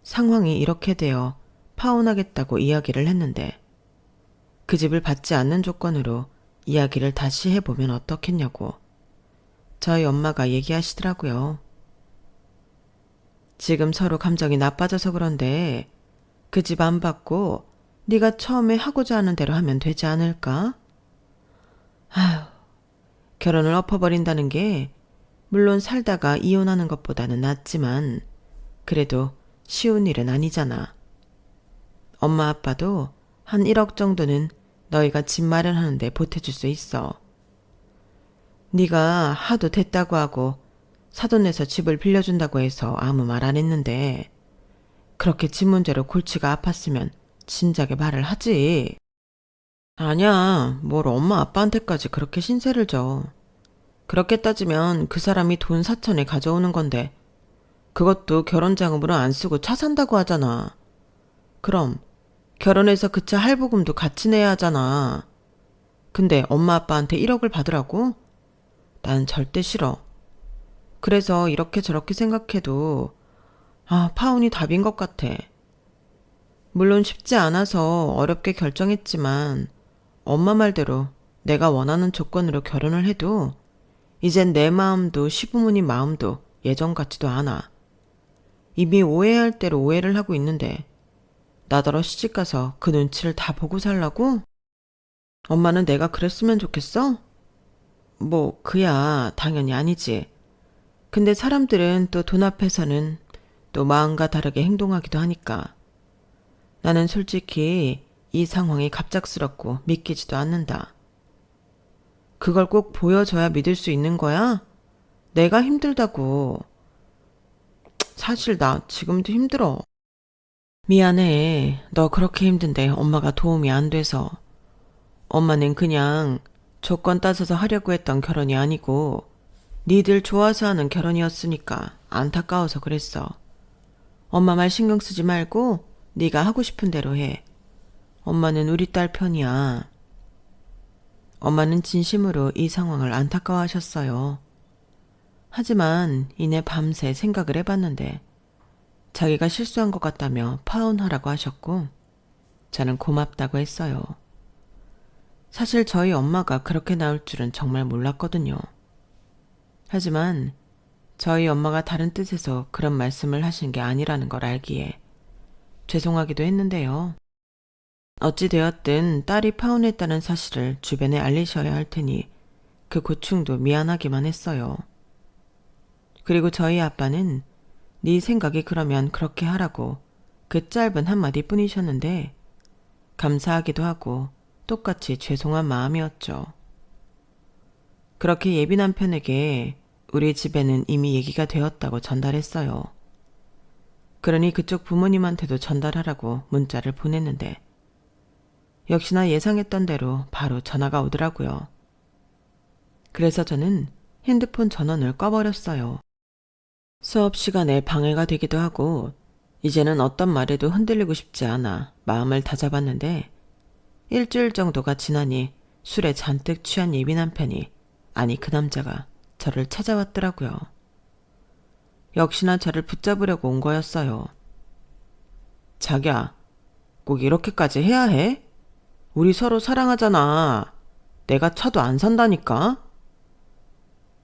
상황이 이렇게 되어 파혼하겠다고 이야기를 했는데 그 집을 받지 않는 조건으로 이야기를 다시 해보면 어떻겠냐고 저희 엄마가 얘기하시더라고요. 지금 서로 감정이 나빠져서 그런데 그 집 안 받고 네가 처음에 하고자 하는 대로 하면 되지 않을까? 아휴, 결혼을 엎어버린다는 게 물론 살다가 이혼하는 것보다는 낫지만 그래도 쉬운 일은 아니잖아. 엄마 아빠도 한 1억 정도는 너희가 집 마련하는데 보태줄 수 있어. 네가 하도 됐다고 하고 사돈 내서 집을 빌려준다고 해서 아무 말 안 했는데 그렇게 집 문제로 골치가 아팠으면 진작에 말을 하지. 아니야, 뭘 엄마 아빠한테까지 그렇게 신세를 져. 그렇게 따지면 그 사람이 돈 4천에 가져오는 건데 그것도 결혼자금으로 안 쓰고 차 산다고 하잖아. 그럼 결혼해서 그 차 할부금도 같이 내야 하잖아. 근데 엄마 아빠한테 1억을 받으라고? 난 절대 싫어. 그래서 이렇게 저렇게 생각해도 파혼이 답인 것 같아. 물론 쉽지 않아서 어렵게 결정했지만 엄마 말대로 내가 원하는 조건으로 결혼을 해도 이젠 내 마음도 시부모님 마음도 예전 같지도 않아. 이미 오해할 대로 오해를 하고 있는데 나더러 시집가서 그 눈치를 다 보고 살라고? 엄마는 내가 그랬으면 좋겠어? 뭐 그야 당연히 아니지. 근데 사람들은 또 돈 앞에서는 또 마음과 다르게 행동하기도 하니까 나는 솔직히 이 상황이 갑작스럽고 믿기지도 않는다. 그걸 꼭 보여줘야 믿을 수 있는 거야? 내가 힘들다고. 사실 나 지금도 힘들어. 미안해. 너 그렇게 힘든데 엄마가 도움이 안 돼서. 엄마는 그냥 조건 따져서 하려고 했던 결혼이 아니고 니들 좋아서 하는 결혼이었으니까 안타까워서 그랬어. 엄마 말 신경 쓰지 말고 네가 하고 싶은 대로 해. 엄마는 우리 딸 편이야. 엄마는 진심으로 이 상황을 안타까워하셨어요. 하지만 이내 밤새 생각을 해봤는데 자기가 실수한 것 같다며 파혼하라고 하셨고 저는 고맙다고 했어요. 사실 저희 엄마가 그렇게 나올 줄은 정말 몰랐거든요. 하지만 저희 엄마가 다른 뜻에서 그런 말씀을 하신 게 아니라는 걸 알기에 죄송하기도 했는데요. 어찌되었든 딸이 파혼했다는 사실을 주변에 알리셔야 할 테니 그 고충도 미안하기만 했어요. 그리고 저희 아빠는 네 생각이 그러면 그렇게 하라고 그 짧은 한마디 뿐이셨는데 감사하기도 하고 똑같이 죄송한 마음이었죠. 그렇게 예비 남편에게 우리 집에는 이미 얘기가 되었다고 전달했어요. 그러니 그쪽 부모님한테도 전달하라고 문자를 보냈는데 역시나 예상했던 대로 바로 전화가 오더라고요. 그래서 저는 핸드폰 전원을 꺼버렸어요. 수업 시간에 방해가 되기도 하고 이제는 어떤 말에도 흔들리고 싶지 않아 마음을 다잡았는데 일주일 정도가 지나니 술에 잔뜩 취한 예비 남편이, 아니 그 남자가 저를 찾아왔더라고요. 역시나 저를 붙잡으려고 온 거였어요. 자기야, 꼭 이렇게까지 해야 해? 우리 서로 사랑하잖아. 내가 차도 안 산다니까?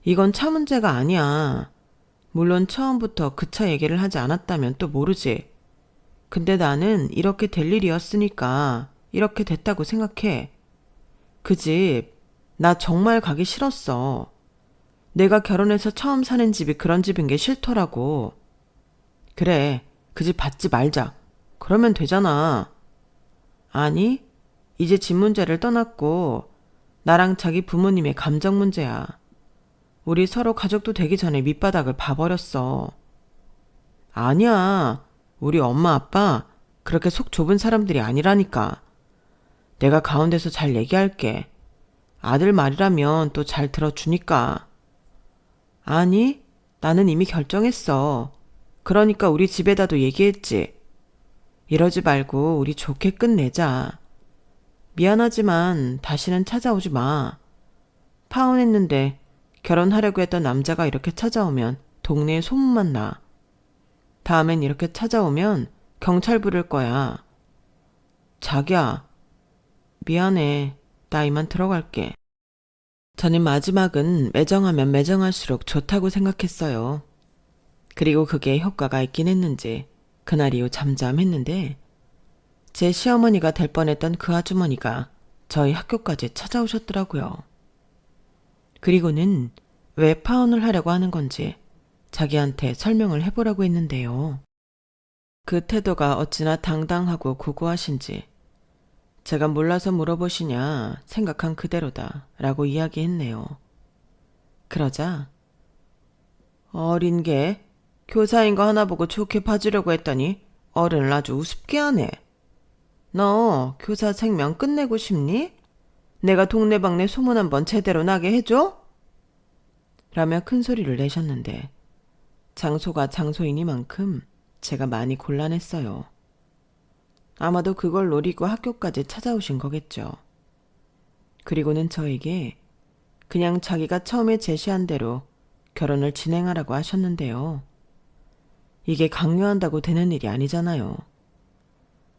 이건 차 문제가 아니야. 물론 처음부터 그 차 얘기를 하지 않았다면 또 모르지. 근데 나는 이렇게 될 일이었으니까 이렇게 됐다고 생각해. 그 집, 나 정말 가기 싫었어. 내가 결혼해서 처음 사는 집이 그런 집인 게 싫더라고. 그래, 그 집 받지 말자. 그러면 되잖아. 아니, 이제 집 문제를 떠났고 나랑 자기 부모님의 감정 문제야. 우리 서로 가족도 되기 전에 밑바닥을 봐버렸어. 아니야. 우리 엄마 아빠 그렇게 속 좁은 사람들이 아니라니까. 내가 가운데서 잘 얘기할게. 아들 말이라면 또 잘 들어주니까. 아니, 나는 이미 결정했어. 그러니까 우리 집에다도 얘기했지. 이러지 말고 우리 좋게 끝내자. 미안하지만 다시는 찾아오지 마. 파혼했는데 결혼하려고 했던 남자가 이렇게 찾아오면 동네에 소문만 나. 다음엔 이렇게 찾아오면 경찰 부를 거야. 자기야, 미안해. 나 이만 들어갈게. 저는 마지막은 매정하면 매정할수록 좋다고 생각했어요. 그리고 그게 효과가 있긴 했는지 그날 이후 잠잠했는데 제 시어머니가 될 뻔했던 그 아주머니가 저희 학교까지 찾아오셨더라고요. 그리고는 왜 파혼을 하려고 하는 건지 자기한테 설명을 해보라고 했는데요. 그 태도가 어찌나 당당하고 고고하신지 제가 몰라서 물어보시냐 생각한 그대로다 라고 이야기했네요. 그러자 어린 게 교사인 거 하나 보고 좋게 봐주려고 했더니 어른을 아주 우습게 하네. 너 교사 생명 끝내고 싶니? 내가 동네방네 소문 한번 제대로 나게 해줘? 라며 큰 소리를 내셨는데 장소가 장소이니만큼 제가 많이 곤란했어요. 아마도 그걸 노리고 학교까지 찾아오신 거겠죠. 그리고는 저에게 그냥 자기가 처음에 제시한 대로 결혼을 진행하라고 하셨는데요. 이게 강요한다고 되는 일이 아니잖아요.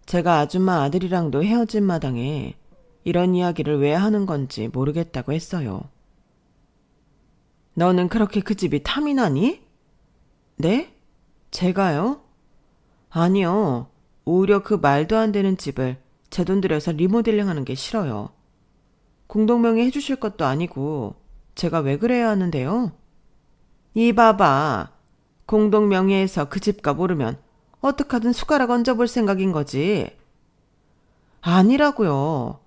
제가 아줌마 아들이랑도 헤어진 마당에 이런 이야기를 왜 하는 건지 모르겠다고 했어요. 너는 그렇게 그 집이 탐이 나니? 네? 제가요? 아니요. 오히려 그 말도 안 되는 집을 제 돈 들여서 리모델링 하는 게 싫어요. 공동명의 해주실 것도 아니고 제가 왜 그래야 하는데요? 이 봐봐. 공동명의에서 그 집값 오르면 어떡하든 숟가락 얹어볼 생각인 거지. 아니라고요.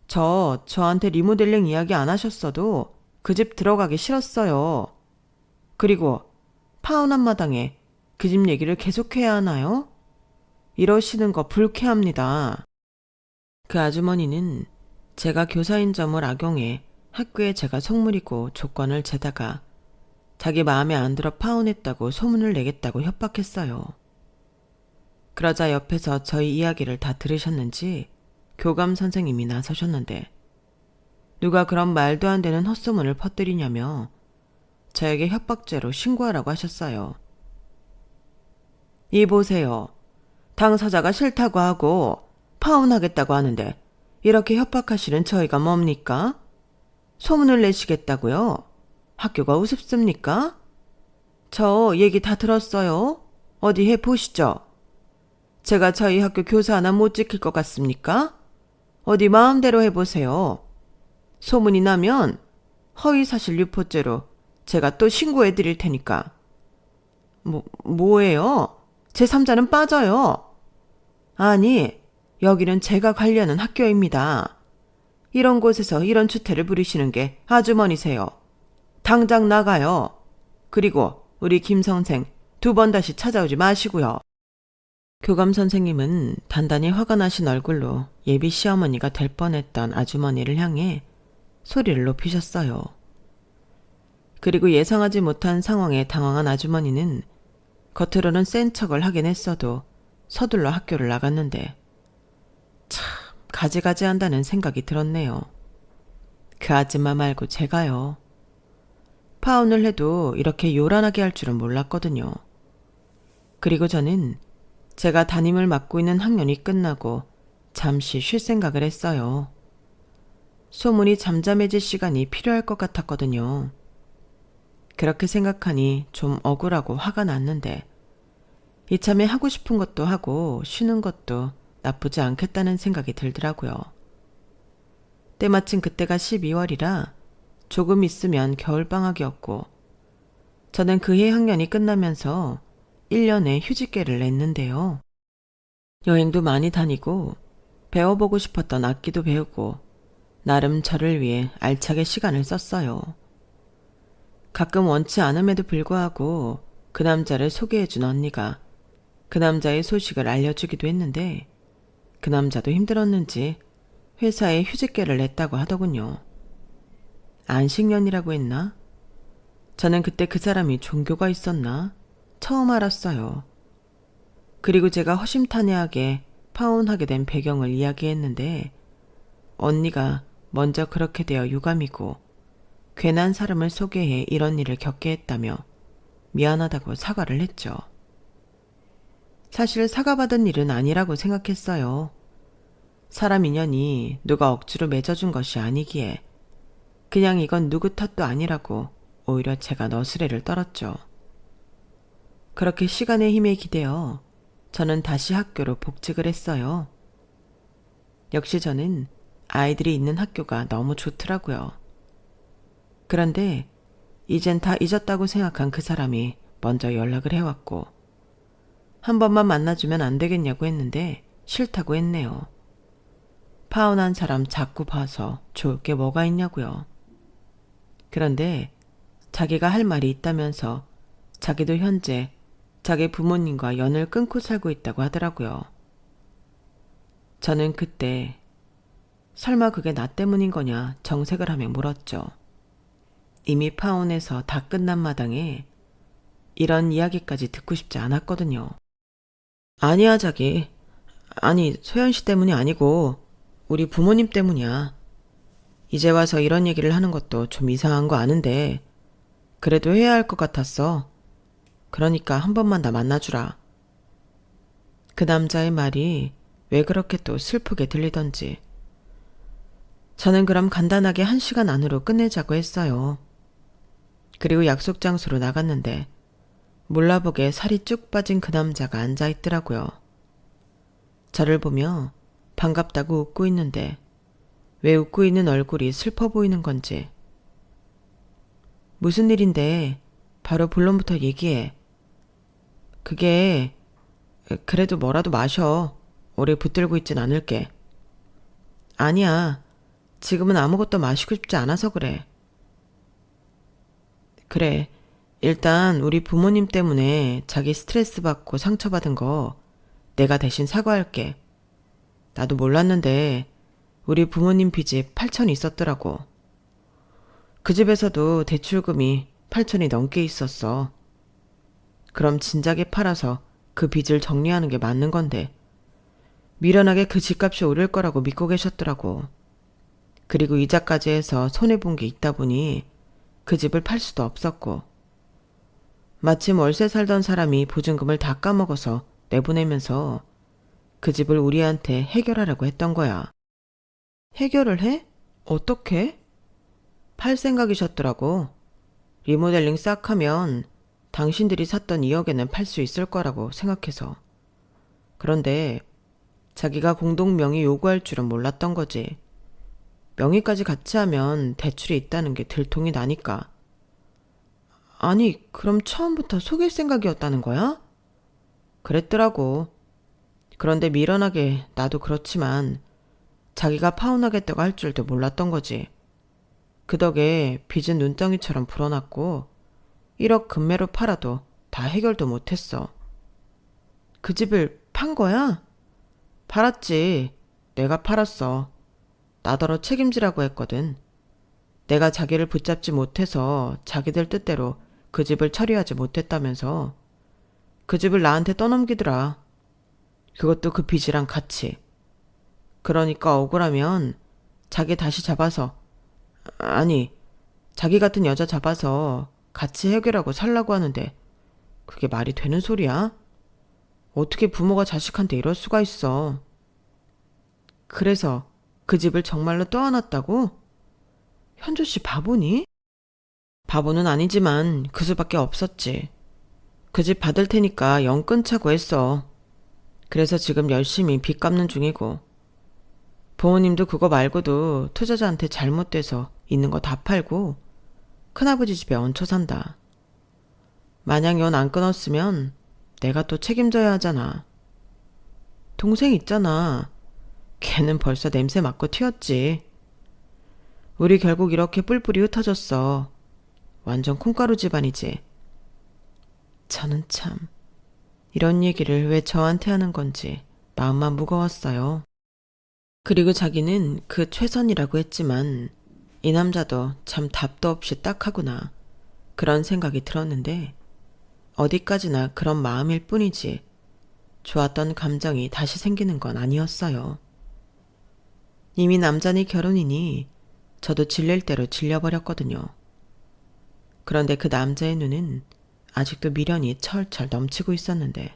저한테 리모델링 이야기 안 하셨어도 그 집 들어가기 싫었어요. 그리고 파혼한 마당에 그 집 얘기를 계속해야 하나요? 이러시는 거 불쾌합니다. 그 아주머니는 제가 교사인 점을 악용해 학교에 제가 속물이고 조건을 재다가 자기 마음에 안 들어 파혼했다고 소문을 내겠다고 협박했어요. 그러자 옆에서 저희 이야기를 다 들으셨는지 교감 선생님이 나서셨는데 누가 그런 말도 안 되는 헛소문을 퍼뜨리냐며 저에게 협박죄로 신고하라고 하셨어요. 이 보세요. 당사자가 싫다고 하고 파혼하겠다고 하는데 이렇게 협박하시는 저희가 뭡니까? 소문을 내시겠다고요? 학교가 우습습니까? 저 얘기 다 들었어요. 어디 해보시죠. 제가 저희 학교 교사 하나 못 지킬 것 같습니까? 어디 마음대로 해보세요. 소문이 나면 허위사실 유포죄로 제가 또 신고해 드릴 테니까. 뭐예요? 제3자는 빠져요. 아니, 여기는 제가 관리하는 학교입니다. 이런 곳에서 이런 추태를 부리시는 게 아주머니세요. 당장 나가요. 그리고 우리 김 선생 2번 다시 찾아오지 마시고요. 교감 선생님은 단단히 화가 나신 얼굴로 예비 시어머니가 될 뻔했던 아주머니를 향해 소리를 높이셨어요. 그리고 예상하지 못한 상황에 당황한 아주머니는 겉으로는 센 척을 하긴 했어도 서둘러 학교를 나갔는데 참 가지가지 한다는 생각이 들었네요. 그 아줌마 말고 제가요. 파혼을 해도 이렇게 요란하게 할 줄은 몰랐거든요. 그리고 저는 제가 담임을 맡고 있는 학년이 끝나고 잠시 쉴 생각을 했어요. 소문이 잠잠해질 시간이 필요할 것 같았거든요. 그렇게 생각하니 좀 억울하고 화가 났는데 이참에 하고 싶은 것도 하고 쉬는 것도 나쁘지 않겠다는 생각이 들더라고요. 때마침 그때가 12월이라 조금 있으면 겨울방학이었고 저는 그해 학년이 끝나면서 1년에 휴직계를 냈는데요. 여행도 많이 다니고 배워보고 싶었던 악기도 배우고 나름 저를 위해 알차게 시간을 썼어요. 가끔 원치 않음에도 불구하고 그 남자를 소개해준 언니가 그 남자의 소식을 알려주기도 했는데 그 남자도 힘들었는지 회사에 휴직계를 냈다고 하더군요. 안식년이라고 했나? 저는 그때 그 사람이 종교가 있었나? 처음 알았어요. 그리고 제가 허심탄회하게 파혼하게 된 배경을 이야기했는데 언니가 먼저 그렇게 되어 유감이고 괜한 사람을 소개해 이런 일을 겪게 했다며 미안하다고 사과를 했죠. 사실 사과받은 일은 아니라고 생각했어요. 사람 인연이 누가 억지로 맺어준 것이 아니기에 그냥 이건 누구 탓도 아니라고 오히려 제가 너스레를 떨었죠. 그렇게 시간의 힘에 기대어 저는 다시 학교로 복직을 했어요. 역시 저는 아이들이 있는 학교가 너무 좋더라고요. 그런데 이젠 다 잊었다고 생각한 그 사람이 먼저 연락을 해왔고 한 번만 만나주면 안 되겠냐고 했는데 싫다고 했네요. 파혼한 사람 자꾸 봐서 좋을 게 뭐가 있냐고요. 그런데 자기가 할 말이 있다면서 자기도 현재 자기 부모님과 연을 끊고 살고 있다고 하더라고요. 저는 그때 설마 그게 나 때문인 거냐 정색을 하며 물었죠. 이미 파혼해서 다 끝난 마당에 이런 이야기까지 듣고 싶지 않았거든요. 아니야 자기. 아니 소연 씨 때문이 아니고 우리 부모님 때문이야. 이제 와서 이런 얘기를 하는 것도 좀 이상한 거 아는데 그래도 해야 할 것 같았어. 그러니까 한 번만 다 만나주라. 그 남자의 말이 왜 그렇게 또 슬프게 들리던지. 저는 그럼 간단하게 1시간 안으로 끝내자고 했어요. 그리고 약속 장소로 나갔는데 몰라보게 살이 쭉 빠진 그 남자가 앉아있더라고요. 저를 보며 반갑다고 웃고 있는데 왜 웃고 있는 얼굴이 슬퍼 보이는 건지. 무슨 일인데 바로 본론부터 얘기해. 그게 그래도 뭐라도 마셔. 오래 붙들고 있진 않을게. 아니야. 지금은 아무것도 마시고 싶지 않아서 그래. 그래. 일단 우리 부모님 때문에 자기 스트레스 받고 상처받은 거 내가 대신 사과할게. 나도 몰랐는데 우리 부모님 빚이 8천이 있었더라고. 그 집에서도 대출금이 8천이 넘게 있었어. 그럼 진작에 팔아서 그 빚을 정리하는 게 맞는 건데 미련하게 그 집값이 오를 거라고 믿고 계셨더라고. 그리고 이자까지 해서 손해본 게 있다 보니 그 집을 팔 수도 없었고, 마침 월세 살던 사람이 보증금을 다 까먹어서 내보내면서 그 집을 우리한테 해결하라고 했던 거야. 해결을 해? 어떻게? 팔 생각이셨더라고. 리모델링 싹 하면 당신들이 샀던 2억에는 팔 수 있을 거라고 생각해서. 그런데 자기가 공동명의 요구할 줄은 몰랐던 거지. 명의까지 같이 하면 대출이 있다는 게 들통이 나니까. 아니, 그럼 처음부터 속일 생각이었다는 거야? 그랬더라고. 그런데 미련하게 나도 그렇지만 자기가 파혼하겠다고 할 줄도 몰랐던 거지. 그 덕에 빚은 눈덩이처럼 불어났고 1억 금매로 팔아도 다 해결도 못했어. 그 집을 판 거야? 팔았지. 내가 팔았어. 나더러 책임지라고 했거든. 내가 자기를 붙잡지 못해서 자기들 뜻대로 그 집을 처리하지 못했다면서 그 집을 나한테 떠넘기더라. 그것도 그 빚이랑 같이. 그러니까 억울하면 자기 다시 잡아서, 아니, 자기 같은 여자 잡아서 같이 해결하고 살라고 하는데 그게 말이 되는 소리야? 어떻게 부모가 자식한테 이럴 수가 있어. 그래서 그 집을 정말로 떠안았다고? 현주 씨 바보니? 바보는 아니지만 그 수밖에 없었지. 그 집 받을 테니까 영 끊자고 했어. 그래서 지금 열심히 빚 갚는 중이고. 부모님도 그거 말고도 투자자한테 잘못돼서 있는 거 다 팔고 큰아버지 집에 얹혀 산다. 만약 연 안 끊었으면 내가 또 책임져야 하잖아. 동생 있잖아. 걔는 벌써 냄새 맡고 튀었지. 우리 결국 이렇게 뿔뿔이 흩어졌어. 완전 콩가루 집안이지. 저는 참 이런 얘기를 왜 저한테 하는 건지 마음만 무거웠어요. 그리고 자기는 그 최선이라고 했지만 이 남자도 참 답도 없이 딱하구나 그런 생각이 들었는데 어디까지나 그런 마음일 뿐이지 좋았던 감정이 다시 생기는 건 아니었어요. 이미 남자니 결혼이니 저도 질릴 대로 질려버렸거든요. 그런데 그 남자의 눈은 아직도 미련이 철철 넘치고 있었는데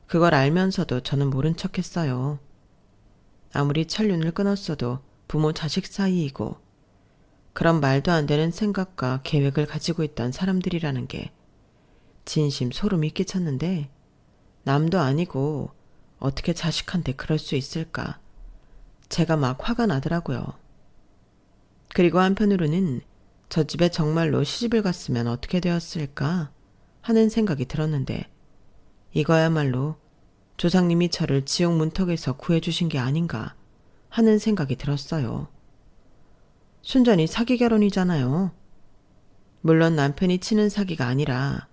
그걸 알면서도 저는 모른 척했어요. 아무리 철륜을 끊었어도 부모 자식 사이이고 그런 말도 안 되는 생각과 계획을 가지고 있던 사람들이라는 게 진심 소름이 끼쳤는데 남도 아니고 어떻게 자식한테 그럴 수 있을까 제가 막 화가 나더라고요. 그리고 한편으로는 저 집에 정말로 시집을 갔으면 어떻게 되었을까 하는 생각이 들었는데 이거야말로 조상님이 저를 지옥 문턱에서 구해주신 게 아닌가 하는 생각이 들었어요. 순전히 사기 결혼이잖아요. 물론 남편이 치는 사기가 아니라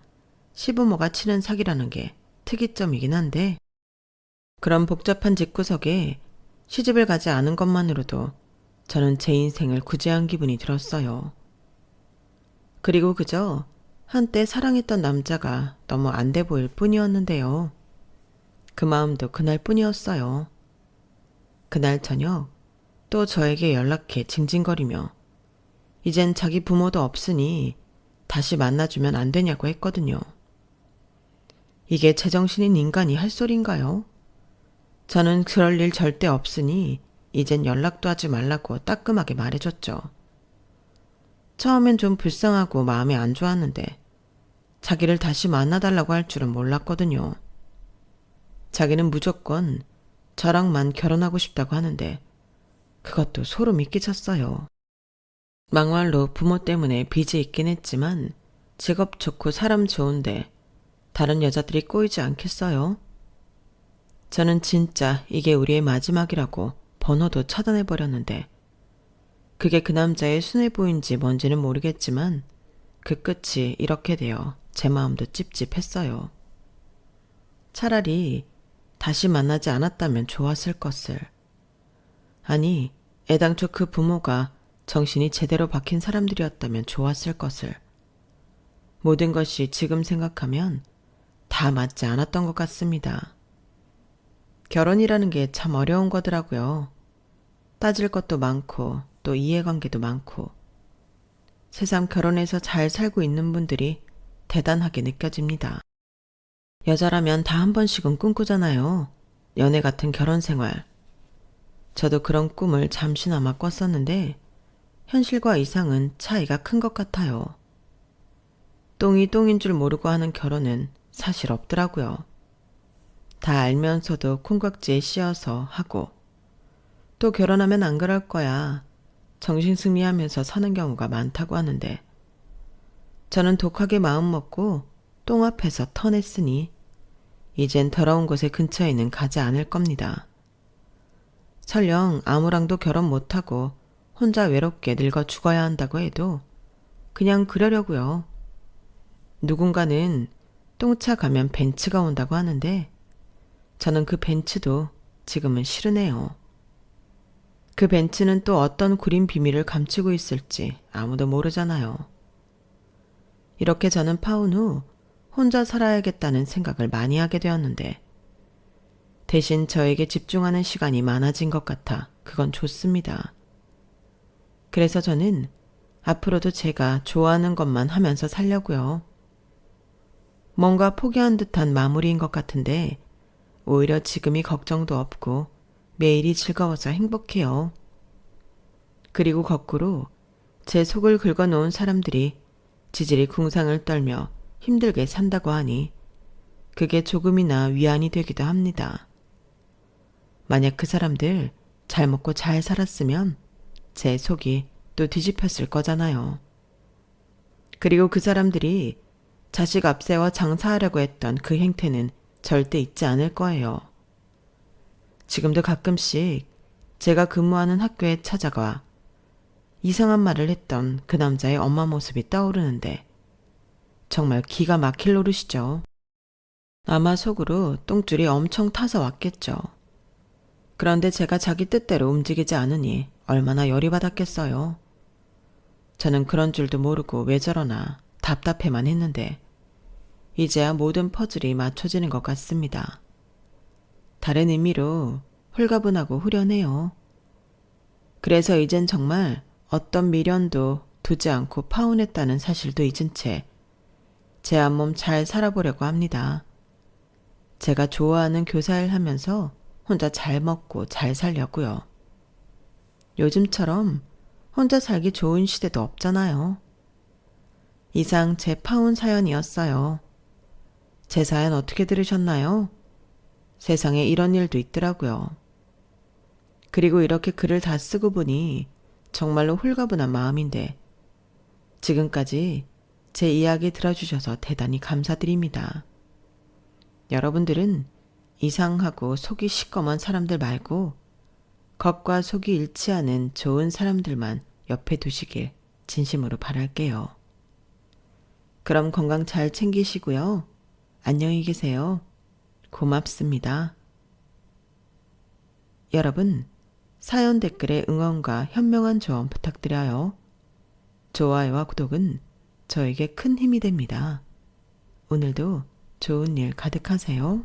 시부모가 치는 사기라는 게 특이점이긴 한데 그런 복잡한 집구석에 시집을 가지 않은 것만으로도 저는 제 인생을 구제한 기분이 들었어요. 그리고 그저 한때 사랑했던 남자가 너무 안 돼 보일 뿐이었는데요. 그 마음도 그날뿐이었어요. 그날 저녁 또 저에게 연락해 징징거리며 이젠 자기 부모도 없으니 다시 만나주면 안 되냐고 했거든요. 이게 제정신인 인간이 할 소린가요? 저는 그럴 일 절대 없으니 이젠 연락도 하지 말라고 따끔하게 말해줬죠. 처음엔 좀 불쌍하고 마음이 안 좋았는데 자기를 다시 만나달라고 할 줄은 몰랐거든요. 자기는 무조건 저랑만 결혼하고 싶다고 하는데 그것도 소름이 끼쳤어요. 막말로 부모 때문에 빚이 있긴 했지만 직업 좋고 사람 좋은데 다른 여자들이 꼬이지 않겠어요? 저는 진짜 이게 우리의 마지막이라고 번호도 차단해버렸는데 그게 그 남자의 순애보인지 뭔지는 모르겠지만 그 끝이 이렇게 되어 제 마음도 찝찝했어요. 차라리 다시 만나지 않았다면 좋았을 것을. 아니, 애당초 그 부모가 정신이 제대로 박힌 사람들이었다면 좋았을 것을. 모든 것이 지금 생각하면 다 맞지 않았던 것 같습니다. 결혼이라는 게 참 어려운 거더라고요. 따질 것도 많고 또 이해관계도 많고 새삼 결혼해서 잘 살고 있는 분들이 대단하게 느껴집니다. 여자라면 다 한 번씩은 꿈꾸잖아요. 연애 같은 결혼 생활. 저도 그런 꿈을 잠시나마 꿨었는데 현실과 이상은 차이가 큰 것 같아요. 똥이 똥인 줄 모르고 하는 결혼은 사실 없더라고요. 다 알면서도 콩깍지에 씌어서 하고 또 결혼하면 안 그럴 거야. 정신승리하면서 사는 경우가 많다고 하는데 저는 독하게 마음 먹고 똥 앞에서 터냈으니 이젠 더러운 곳의 근처에는 가지 않을 겁니다. 설령 아무랑도 결혼 못하고 혼자 외롭게 늙어 죽어야 한다고 해도 그냥 그러려고요. 누군가는 똥차 가면 벤츠가 온다고 하는데 저는 그 벤츠도 지금은 싫으네요. 그 벤츠는 또 어떤 구린 비밀을 감추고 있을지 아무도 모르잖아요. 이렇게 저는 파혼 후 혼자 살아야겠다는 생각을 많이 하게 되었는데 대신 저에게 집중하는 시간이 많아진 것 같아 그건 좋습니다. 그래서 저는 앞으로도 제가 좋아하는 것만 하면서 살려고요. 뭔가 포기한 듯한 마무리인 것 같은데 오히려 지금이 걱정도 없고 매일이 즐거워서 행복해요. 그리고 거꾸로 제 속을 긁어놓은 사람들이 지질이 궁상을 떨며 힘들게 산다고 하니 그게 조금이나 위안이 되기도 합니다. 만약 그 사람들 잘 먹고 잘 살았으면 제 속이 또 뒤집혔을 거잖아요. 그리고 그 사람들이 자식 앞세워 장사하려고 했던 그 행태는 절대 잊지 않을 거예요. 지금도 가끔씩 제가 근무하는 학교에 찾아가 이상한 말을 했던 그 남자의 엄마 모습이 떠오르는데 정말 기가 막힐 노릇이죠. 아마 속으로 똥줄이 엄청 타서 왔겠죠. 그런데 제가 자기 뜻대로 움직이지 않으니 얼마나 열이 받았겠어요. 저는 그런 줄도 모르고 왜 저러나 답답해만 했는데 이제야 모든 퍼즐이 맞춰지는 것 같습니다. 다른 의미로 홀가분하고 후련해요. 그래서 이젠 정말 어떤 미련도 두지 않고 파혼했다는 사실도 잊은 채 제 한 몸 잘 살아보려고 합니다. 제가 좋아하는 교사일 하면서 혼자 잘 먹고 잘 살려고요. 요즘처럼 혼자 살기 좋은 시대도 없잖아요. 이상 제 파혼 사연이었어요. 제 사연 어떻게 들으셨나요? 세상에 이런 일도 있더라고요. 그리고 이렇게 글을 다 쓰고 보니 정말로 홀가분한 마음인데 지금까지 제 이야기 들어주셔서 대단히 감사드립니다. 여러분들은 이상하고 속이 시꺼먼 사람들 말고 겉과 속이 일치하는 좋은 사람들만 옆에 두시길 진심으로 바랄게요. 그럼 건강 잘 챙기시고요. 안녕히 계세요. 고맙습니다. 여러분, 사연 댓글에 응원과 현명한 조언 부탁드려요. 좋아요와 구독은 저에게 큰 힘이 됩니다. 오늘도 좋은 일 가득하세요.